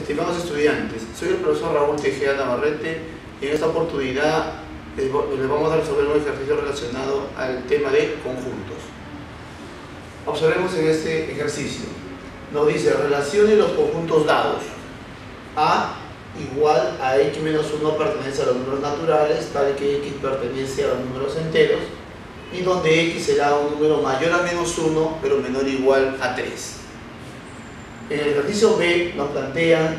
estimados estudiantes, soy el profesor Raúl Tejeda Navarrete y en esta oportunidad les vamos a resolver un ejercicio relacionado al tema de conjuntos. Observemos en este ejercicio. Nos dice, relacione los conjuntos dados. A igual a x menos 1 pertenece a los números naturales, tal que x pertenece a los números enteros, y donde x será un número mayor a menos 1, pero menor o igual a 3. En el ejercicio B nos plantean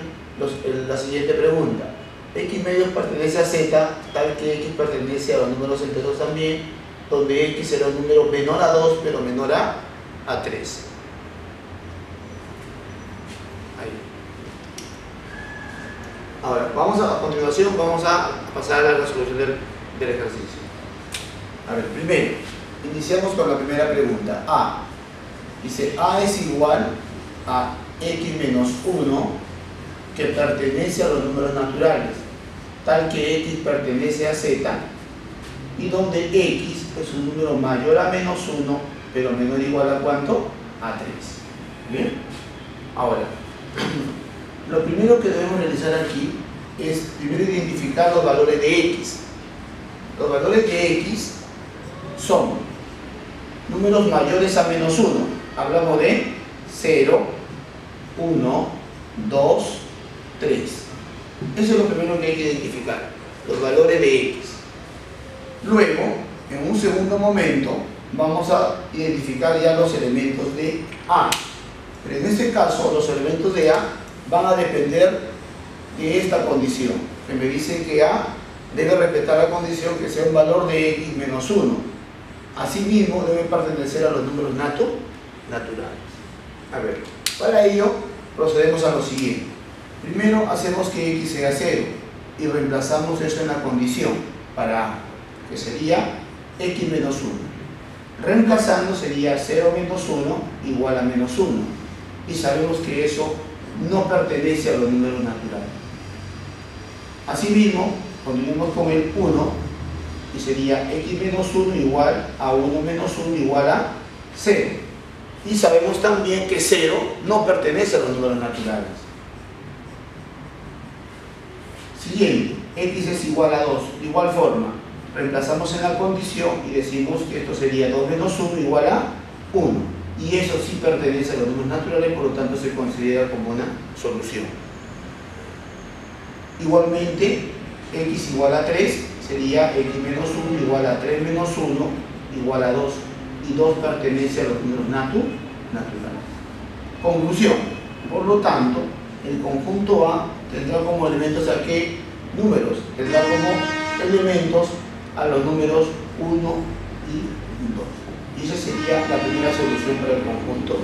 la siguiente pregunta. X medios pertenece a z, tal que x pertenece a los números enteros también, donde x será un número menor a 2, pero menor a 3. Ahí. Ahora, a continuación vamos a pasar a la resolución del ejercicio. A ver, primero, iniciamos con la primera pregunta. A. Dice, A es igual a x menos 1 que pertenece a los números naturales, tal que x pertenece a z, y donde x es un número mayor a menos 1, pero menor o igual a ¿cuánto? A 3. ¿Bien? Ahora, lo primero que debemos realizar aquí es primero identificar los valores de x. Los valores de x son números mayores a menos 1. Hablamos de 0, 1, 2, 3. Eso es lo primero que hay que identificar, los valores de x. Luego, en un segundo momento, vamos a identificar ya los elementos de A. Pero en este caso, los elementos de A van a depender de esta condición, que me dice que A debe respetar la condición que sea un valor de x menos 1. Asimismo, debe pertenecer a los números naturales. A ver, para ello procedemos a lo siguiente. Primero hacemos que x sea 0 y reemplazamos eso en la condición para A, que sería x menos 1. Reemplazando sería 0 menos 1 igual a menos 1. Y sabemos que eso no pertenece a los números naturales. Asimismo, continuemos con el 1 y sería x menos 1 igual a 1 menos 1 igual a 0. Y sabemos también que 0 no pertenece a los números naturales. Siguiente, x es igual a 2. De igual forma, reemplazamos en la condición y decimos que esto sería 2 menos 1 igual a 1. Y eso sí pertenece a los números naturales, por lo tanto se considera como una solución. Igualmente, x igual a 3 sería x menos 1 igual a 3 menos 1 igual a 2. Y 2 pertenece a los números naturales. Conclusión. Por lo tanto, el conjunto A tendrá como elementos ¿a qué números? Tendrá como elementos a los números 1 y 2. Y esa sería la primera solución para el conjunto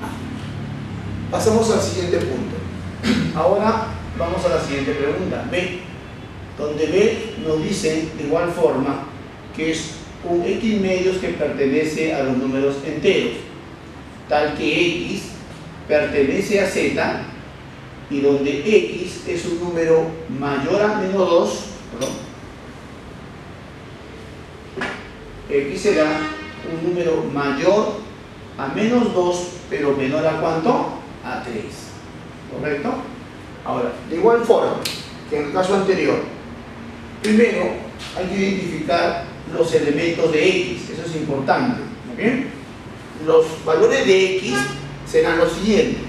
A. Pasamos al siguiente punto. Ahora vamos a la siguiente pregunta. B. Donde B nos dice de igual forma que es un x medios que pertenece a los números enteros, tal que x pertenece a z, y donde x es un número mayor a menos 2, x será un número mayor a menos 2, pero menor a ¿cuánto? A 3. ¿Correcto? Ahora, de igual forma que en el caso anterior, primero hay que identificar los elementos de x, eso es importante. ¿Okay? Los valores de x serán los siguientes.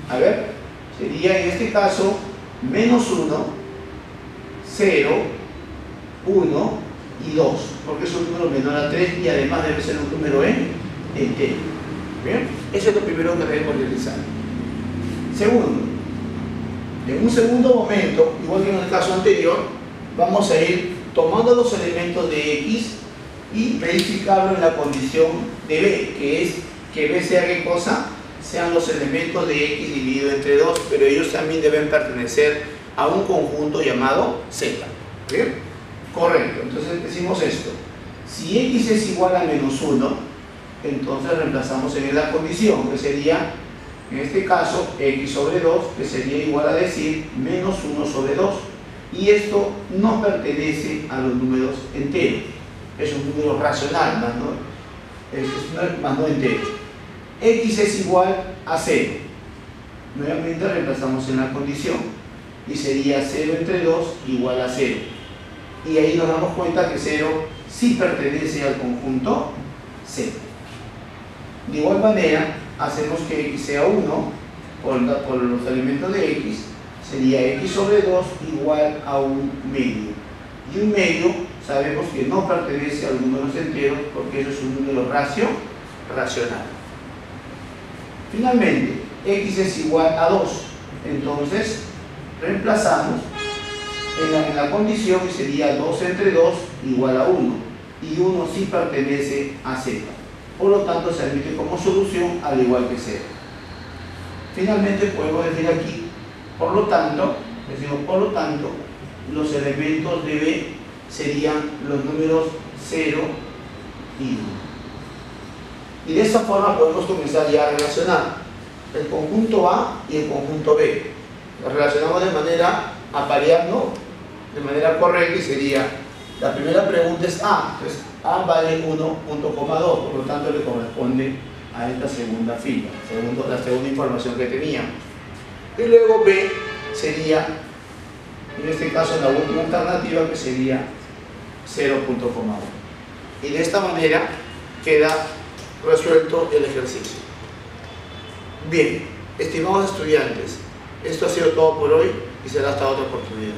A ver, sería en este caso menos 1, 0, 1 y 2, porque es un número menor a 3 y además debe ser un número entero. ¿Bien? Eso es lo primero que debemos realizar. Segundo, en un segundo momento, igual que en el caso anterior, vamos a ir tomando los elementos de x y verificarlo en la condición de b, que es que b sea qué cosa, sean los elementos de x dividido entre 2, pero ellos también deben pertenecer a un conjunto llamado z. ¿Bien? Correcto, entonces decimos esto. Si x es igual a menos 1, entonces reemplazamos en la condición, que sería, en este caso, x sobre 2, que sería igual a decir menos 1 sobre 2. Y esto no pertenece a los números enteros. Es un número racional, más no entero. X es igual a 0. Nuevamente reemplazamos en la condición y sería 0 entre 2 igual a 0. Y ahí nos damos cuenta que 0 sí pertenece al conjunto Z. De igual manera, hacemos que x sea 1 por los elementos de x, sería x sobre 2 igual a 1 medio. Y 1 medio sabemos que no pertenece a los números enteros porque eso es un número racional. Finalmente, x es igual a 2. Entonces, reemplazamos en la condición y sería 2 entre 2 igual a 1. Y 1 sí pertenece a z. Por lo tanto, se admite como solución al igual que 0. Finalmente, podemos decir aquí, por lo tanto, los elementos de B serían los números 0 y 1. Y de esta forma podemos comenzar ya a relacionar el conjunto A y el conjunto B. Los relacionamos de manera apareando, de manera correcta, y sería, la primera pregunta es A, entonces A vale 1.2, por lo tanto le corresponde a esta segunda fila, la segunda información que teníamos. Y luego B sería, en este caso, la última alternativa, que sería 0.1. Y de esta manera queda resuelto el ejercicio. Bien, estimados estudiantes, esto ha sido todo por hoy y será hasta otra oportunidad.